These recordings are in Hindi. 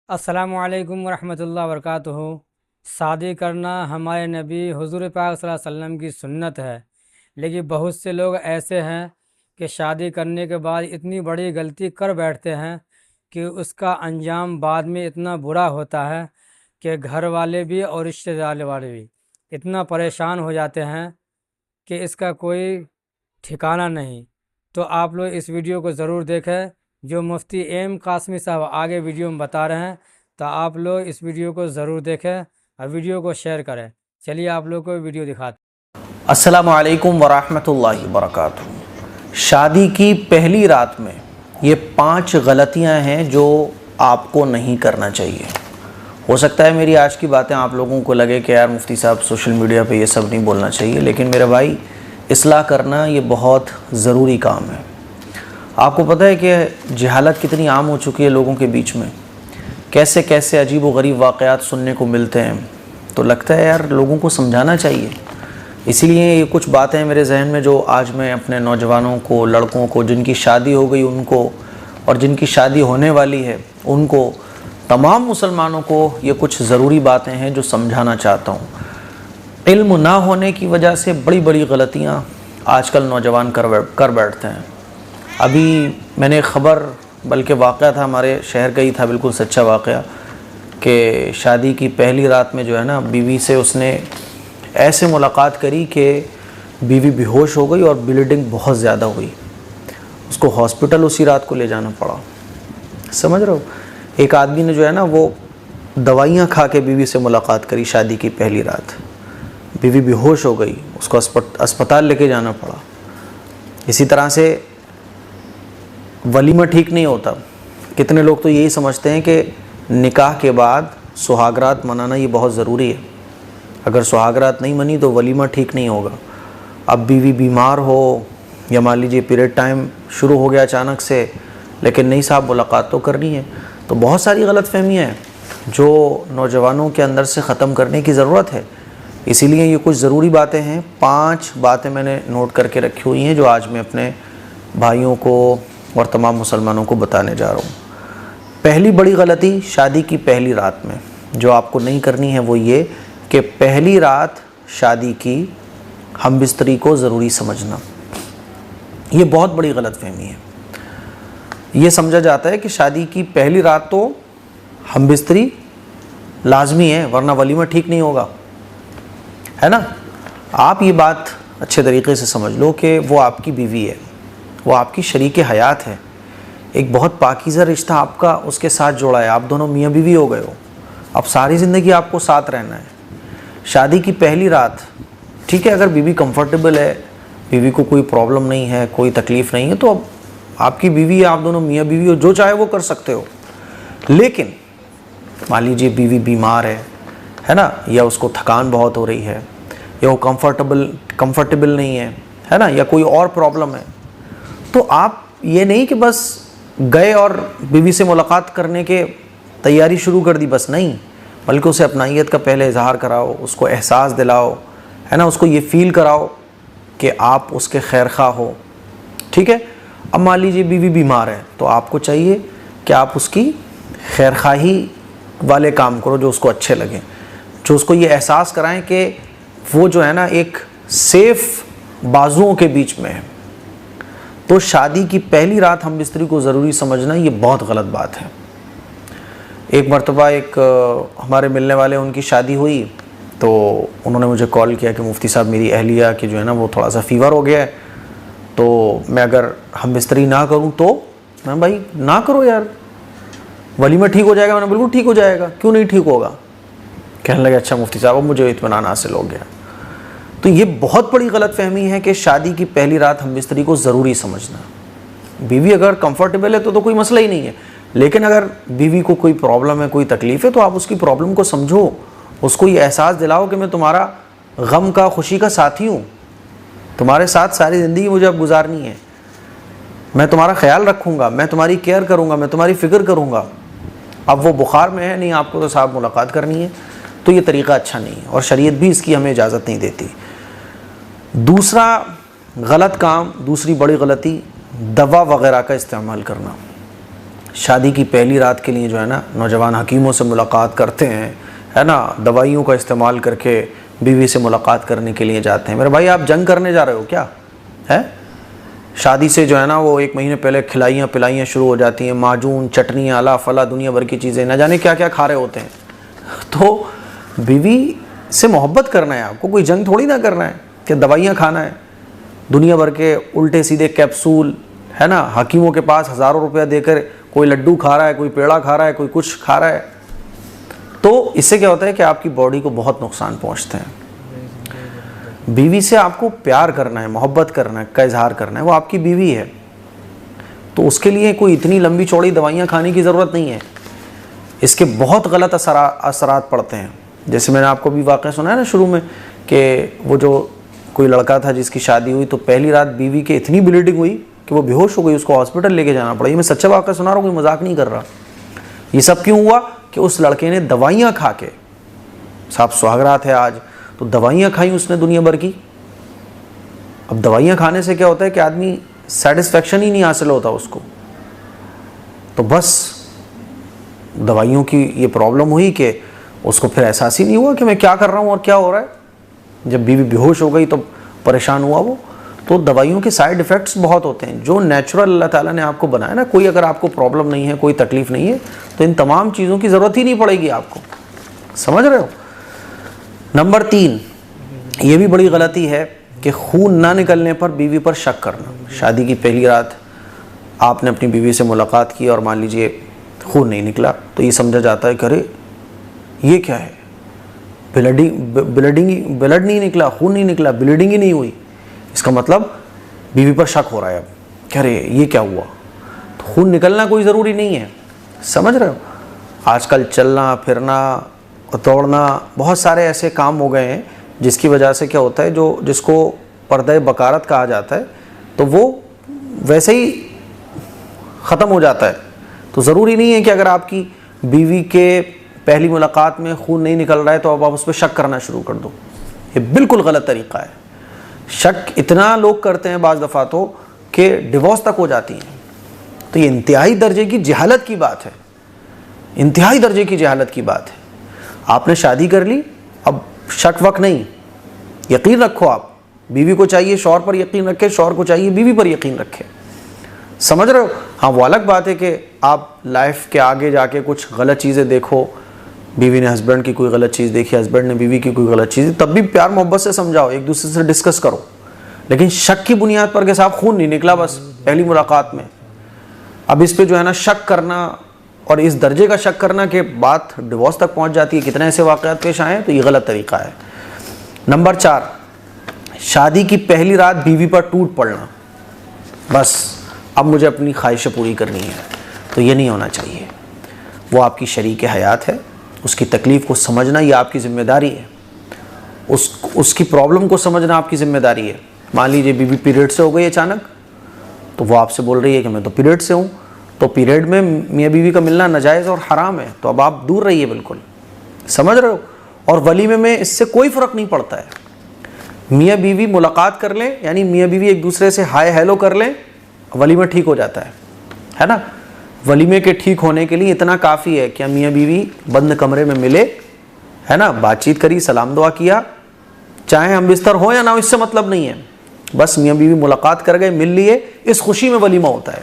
अस्सलामुअलैकुम वरहमतुल्लाहि वबरकातुहू। शादी करना हमारे नबी हुज़ूर पाक सल्लल्लाहु अलैहि वसल्लम की सुन्नत है, लेकिन बहुत से लोग ऐसे हैं कि शादी करने के बाद इतनी बड़ी गलती कर बैठते हैं कि उसका अंजाम बाद में इतना बुरा होता है कि घर वाले भी और रिश्तेदार वाले भी इतना परेशान हो जाते हैं कि इसका कोई ठिकाना नहीं। तो आप लोग इस वीडियो को ज़रूर देखें जो मुफ्ती एम कासमी साहब आगे वीडियो में बता रहे हैं। तो आप लोग इस वीडियो को ज़रूर देखें और वीडियो को शेयर करें। चलिए आप लोग को वीडियो दिखाते अस्सलामु अलैकुम वरहमतुल्लाहि वबरकातुहू। शादी की पहली रात में ये 5 गलतियां हैं जो आपको नहीं करना चाहिए। हो सकता है मेरी आज की बातें आप लोगों को लगे कि यार मुफ्ती साहब सोशल मीडिया पे ये सब नहीं बोलना चाहिए, लेकिन मेरे भाई इस्लाह करना ये बहुत ज़रूरी काम है। आपको पता है कि जहालत कितनी आम हो चुकी है लोगों के बीच में, कैसे कैसे अजीब व गरीब वाक़यात सुनने को मिलते हैं। तो लगता है यार लोगों को समझाना चाहिए। इसीलिए ये कुछ बातें मेरे जहन में जो आज मैं अपने नौजवानों को, लड़कों को, जिनकी शादी हो गई उनको और जिनकी शादी होने वाली है उनको, तमाम मुसलमानों को ये कुछ ज़रूरी बातें हैं जो समझाना चाहता हूँ। इल्म ना होने की वजह से बड़ी बड़ी गलतियाँ आजकल नौजवान कर बैठते हैं। अभी मैंने ख़बर, बल्कि वाक़या था हमारे शहर का ही था, बिल्कुल सच्चा वाक़या, कि शादी की पहली रात में जो है ना बीवी से उसने ऐसे मुलाकात करी कि बीवी बेहोश हो गई और ब्लीडिंग बहुत ज़्यादा हुई। उसको हॉस्पिटल उसी रात को ले जाना पड़ा। समझ रहे हो? एक आदमी ने जो है ना वो दवाइयाँ खा के बीवी से मुलाकात करी शादी की पहली रात। बीवी बेहोश हो गई, उसको अस्पताल लेके जाना पड़ा। इसी तरह से वलीमा ठीक नहीं होता। कितने लोग तो यही समझते हैं कि निकाह के बाद सुहागरात मनाना ये बहुत ज़रूरी है, अगर सुहागरात नहीं मनी तो वलीमा ठीक नहीं होगा। अब बीवी बीमार हो या मान लीजिए पीरियड टाइम शुरू हो गया अचानक से, लेकिन नहीं साहब मुलाकात तो करनी है। तो बहुत सारी गलतफहमियाँ हैं जो नौजवानों के अंदर से ख़त्म करने की ज़रूरत है। इसीलिए ये कुछ ज़रूरी बातें हैं। 5 बातें मैंने नोट करके रखी हुई हैं जो आज मैं अपने भाइयों को और तमाम मुसलमानों को बताने जा रहा हूँ। पहली बड़ी गलती शादी की पहली रात में जो आपको नहीं करनी है वो ये कि पहली रात शादी की हम बिस्तरी को ज़रूरी समझना। ये बहुत बड़ी गलतफहमी है। ये समझा जाता है कि शादी की पहली रात तो हम बिस्तरी लाजमी है, वरना वलीमा ठीक नहीं होगा, है ना। आप ये बात अच्छे तरीके से समझ लो कि वो आपकी बीवी है, वो आपकी शरीक हयात है। एक बहुत पाकीज़ा रिश्ता आपका उसके साथ जोड़ा है, आप दोनों मियाँ बीवी हो गए हो। अब सारी ज़िंदगी आपको साथ रहना है। शादी की पहली रात ठीक है, अगर बीवी कंफर्टेबल है, बीवी को कोई प्रॉब्लम नहीं है, कोई तकलीफ़ नहीं है, तो अब आपकी बीवी है, आप दोनों मियाँ बीवी हो, जो चाहे वो कर सकते हो। लेकिन मान लीजिए बीवी बीमार है ना, या उसको थकान बहुत हो रही है, या वो कंफर्टेबल नहीं है ना, या कोई और प्रॉब्लम है, तो आप ये नहीं कि बस गए और बीवी से मुलाकात करने के तैयारी शुरू कर दी, बस नहीं, बल्कि उसे अपनाइयत का पहले इजहार कराओ, उसको एहसास दिलाओ, है ना, उसको ये फ़ील कराओ कि आप उसके खैर खा हो। ठीक है। अब मान लीजिए बीवी बीमार है तो आपको चाहिए कि आप उसकी खैर खाही वाले काम करो जो उसको अच्छे लगें, जो उसको ये एहसास कराएं कि वो जो है ना एक सेफ बाजुओं के बीच में है। तो शादी की पहली रात हम बिस्तरी को ज़रूरी समझना ये बहुत गलत बात है। एक मरतबा एक हमारे मिलने वाले, उनकी शादी हुई तो उन्होंने मुझे कॉल किया कि मुफ्ती साहब मेरी अहलिया की जो है ना वो थोड़ा सा फ़ीवर हो गया है, तो मैं अगर हम बिस्तरी ना करूं तो। मैं भाई ना करो यार, वलीमा ठीक हो जाएगा। मैंने बिल्कुल ठीक हो जाएगा, क्यों नहीं ठीक होगा। कहने लगे अच्छा मुफ्ती साहब मुझे इत्मीनान हासिल हो गया। तो ये बहुत बड़ी गलतफहमी है कि शादी की पहली रात हम बिस्तरी को ज़रूरी समझना। बीवी अगर कंफर्टेबल है तो कोई मसला ही नहीं है, लेकिन अगर बीवी को कोई प्रॉब्लम है, कोई तकलीफ़ है, तो आप उसकी प्रॉब्लम को समझो, उसको ये एहसास दिलाओ कि मैं तुम्हारा गम का, खुशी का साथी हूँ, तुम्हारे साथ सारी ज़िंदगी मुझे अब गुजारनी है, मैं तुम्हारा ख्याल रखूँगा, मैं तुम्हारी केयर करूँगा, मैं तुम्हारी फ़िक्र करूँगा। अब वो बुखार में है, नहीं आपको तो साहब मुलाकात करनी है, तो ये तरीक़ा अच्छा नहीं है और शरीयत भी इसकी हमें इजाज़त नहीं देती। दूसरा गलत काम, दूसरी बड़ी गलती, दवा वगैरह का इस्तेमाल करना। शादी की पहली रात के लिए जो है ना नौजवान हकीमों से मुलाकात करते हैं, है ना, दवाइयों का इस्तेमाल करके बीवी से मुलाकात करने के लिए जाते हैं। मेरे भाई आप जंग करने जा रहे हो क्या है? शादी से जो है ना वो 1 महीने पहले खिलाइयाँ पिलाइयाँ शुरू हो जाती हैं, माजून, चटनी, आला फला, दुनिया भर की चीज़ें, न जाने क्या क्या खा रहे होते हैं। तो बीवी से मोहब्बत करना है आपको, कोई जंग थोड़ी ना करना है कि दवाइयाँ खाना है। दुनिया भर के उल्टे सीधे कैप्सूल, है ना, हकीमों के पास हज़ारों रुपया देकर कोई लड्डू खा रहा है, कोई पेड़ा खा रहा है, कोई कुछ खा रहा है। तो इससे क्या होता है कि आपकी बॉडी को बहुत नुकसान पहुंचते हैं। बीवी से आपको प्यार करना है, मोहब्बत करना है, का इजहार करना है, वो आपकी बीवी है, तो उसके लिए कोई इतनी लंबी चौड़ी दवाइयाँ खाने की ज़रूरत नहीं है। इसके बहुत गलत असरात पड़ते हैं। जैसे मैंने आपको भी वाक़या सुना है ना शुरू में कि वो जो कोई लड़का था जिसकी शादी हुई तो पहली रात बीवी के इतनी ब्लीडिंग हुई कि वो बेहोश हो गई, उसको हॉस्पिटल लेके जाना पड़ा। ये मैं सच्चा वाक़या सुना रहा हूँ, कोई मजाक नहीं कर रहा। ये सब क्यों हुआ कि उस लड़के ने दवाइयाँ खा के, साहब सुहागरात है आज, तो दवाइयाँ खाई उसने दुनिया भर की। अब दवाइयाँ खाने से क्या होता है कि आदमी सेटिस्फेक्शन ही नहीं हासिल होता उसको, तो बस दवाइयों की ये प्रॉब्लम हुई कि उसको फिर एहसास ही नहीं हुआ कि मैं क्या कर रहा हूँ और क्या हो रहा है। जब बीवी बेहोश हो गई तो परेशान हुआ वो। तो दवाइयों के साइड इफ़ेक्ट्स बहुत होते हैं। जो नेचुरल अल्लाह ताला ने आपको बनाया ना, कोई अगर आपको प्रॉब्लम नहीं है, कोई तकलीफ़ नहीं है, तो इन तमाम चीज़ों की ज़रूरत ही नहीं पड़ेगी आपको। समझ रहे हो? नंबर 3, ये भी बड़ी गलती है कि खून ना निकलने पर बीवी पर शक करना। शादी की पहली रात आपने अपनी बीवी से मुलाकात की और मान लीजिए खून नहीं निकला, तो ये समझा जाता है कि अरे ये क्या है, ब्लड नहीं निकला, खून नहीं निकला, ब्लीडिंग ही नहीं हुई, इसका मतलब बीवी पर शक हो रहा है। अब कह रहे ये क्या हुआ? तो खून निकलना कोई ज़रूरी नहीं है। समझ रहे हो? आजकल चलना फिरना दौड़ना बहुत सारे ऐसे काम हो गए हैं जिसकी वजह से क्या होता है, जो जिसको पर्दे बकारत कहा जाता है, तो वो वैसे ही ख़त्म हो जाता है। तो ज़रूरी नहीं है कि अगर आपकी बीवी के पहली मुलाकात में खून नहीं निकल रहा है तो अब आप उस पर शक करना शुरू कर दो। ये बिल्कुल गलत तरीक़ा है। शक इतना लोग करते हैं बाज़ दफ़ा तो कि डिवोर्स तक हो जाती हैं। तो ये इंतहाई दर्जे की जहालत की बात है, इंतहाई दर्जे की जहालत की बात है। आपने शादी कर ली, अब शक वक नहीं, यकीन रखो। आप बीवी को चाहिए शौहर पर यकीन रखे, शौहर को चाहिए बीवी पर यकीन रखे। समझ रहे हो? हाँ, वो अलग बात है कि आप लाइफ के आगे जाके कुछ गलत चीज़ें देखो, बीवी ने हस्बैंड की कोई गलत चीज़ देखी, हस्बैंड ने बीवी की कोई गलत चीज़, तब भी प्यार मोहब्बत से समझाओ, एक दूसरे से डिस्कस करो। लेकिन शक की बुनियाद पर के साहब खून नहीं निकला बस पहली मुलाकात में, अब इस पे जो है ना शक करना और इस दर्जे का शक करना कि बात डिवोर्स तक पहुंच जाती है, कितने ऐसे वाक़यात पेश आए हैं, तो ये गलत तरीका है। नंबर 4, शादी की पहली रात बीवी पर टूट पड़ना, बस अब मुझे अपनी ख्वाहिशें पूरी करनी है, तो ये नहीं होना चाहिए। वो आपकी शरीक हयात है, उसकी तकलीफ़ को समझना ये आपकी ज़िम्मेदारी है, उसकी प्रॉब्लम को समझना आपकी ज़िम्मेदारी है। मान लीजिए बीवी पीरियड से हो गई अचानक, तो वो आपसे बोल रही है कि मैं तो पीरियड से हूँ, तो पीरियड में मियाँ बीवी का मिलना नाजायज़ और हराम है, तो अब आप दूर रहिए बिल्कुल। समझ रहे हो? और वलीमे में इससे कोई फ़र्क नहीं पड़ता है। मियाँ बीवी मुलाकात कर लें, यानी मियाँ बीवी एक दूसरे से हाय हेलो कर लें, वलीमा ठीक हो जाता है ना। वलीमे के ठीक होने के लिए इतना काफ़ी है कि मियाँ बीवी बंद कमरे में मिले, है ना, बातचीत करी, सलाम दुआ किया, चाहे हम बिस्तर हो या ना हो, इससे मतलब नहीं है, बस मियाँ बीवी मुलाकात कर गए, मिल लिए, इस खुशी में वलीमा होता है।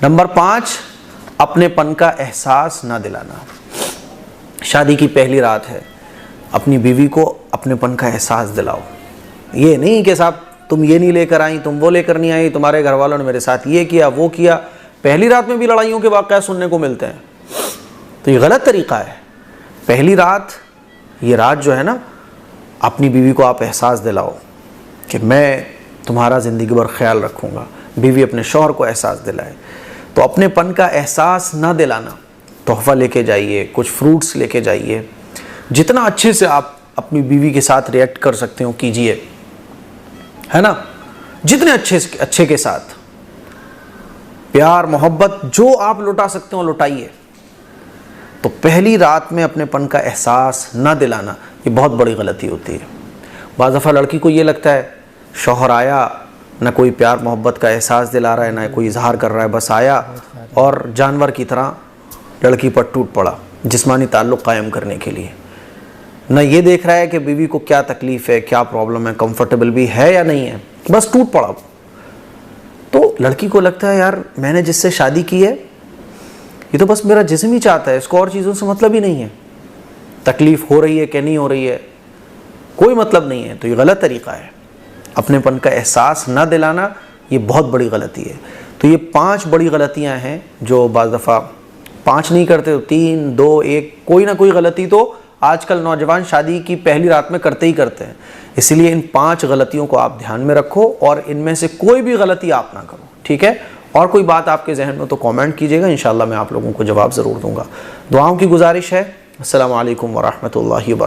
नंबर 5, अपनेपन का एहसास ना दिलाना। शादी की पहली रात है, अपनी बीवी को अपनेपन का एहसास दिलाओ। ये नहीं कि साहब तुम ये नहीं लेकर आई, तुम वो लेकर नहीं आई, तुम्हारे घर वालों ने मेरे साथ ये किया वो किया। पहली रात में भी लड़ाइयों के वाक़या सुनने को मिलते हैं, तो ये गलत तरीक़ा है। पहली रात, ये रात जो है ना, अपनी बीवी को आप एहसास दिलाओ कि मैं तुम्हारा ज़िंदगी भर ख्याल रखूँगा। बीवी अपने शौहर को एहसास दिलाए। तो अपनेपन का एहसास ना दिलाना, तोहफ़ा लेके जाइए, कुछ फ्रूट्स लेके जाइए, जितना अच्छे से आप अपनी बीवी के साथ रिएक्ट कर सकते हो कीजिए, है ना, जितने अच्छे के साथ प्यार मोहब्बत जो आप लुटा सकते हो लुटाइए। तो पहली रात में अपनेपन का एहसास ना दिलाना ये बहुत बड़ी गलती होती है। बाज़ दफ़ा लड़की को ये लगता है शौहर आया, ना कोई प्यार मोहब्बत का एहसास दिला रहा है, ना कोई इजहार कर रहा है, बस आया और जानवर की तरह लड़की पर टूट पड़ा जिस्मानी ताल्लुक़ कायम करने के लिए। न ये देख रहा है कि बीवी को क्या तकलीफ़ है, क्या प्रॉब्लम है, कंफर्टेबल भी है या नहीं है, बस टूट पड़ा। तो लड़की को लगता है यार मैंने जिससे शादी की है ये तो बस मेरा जिस्म ही चाहता है, इसको और चीज़ों से मतलब ही नहीं है। तकलीफ़ हो रही है कि नहीं हो रही है कोई मतलब नहीं है। तो ये गलत तरीक़ा है, अपनेपन का एहसास ना दिलाना ये बहुत बड़ी गलती है। तो ये 5 बड़ी गलतियां हैं जो बाज़ दफ़ा 5 नहीं करते तो 3, 2, 1 कोई ना कोई गलती तो आजकल नौजवान शादी की पहली रात में करते ही करते हैं। इसलिए इन 5 गलतियों को आप ध्यान में रखो और इनमें से कोई भी गलती आप ना करो, ठीक है। और कोई बात आपके जहन में तो कमेंट कीजिएगा, इंशाल्लाह मैं आप लोगों को जवाब ज़रूर दूंगा। दुआओं की गुजारिश है। अस्सलामु अलैकुम वरहमतुल्लाहि वबरकातुहू।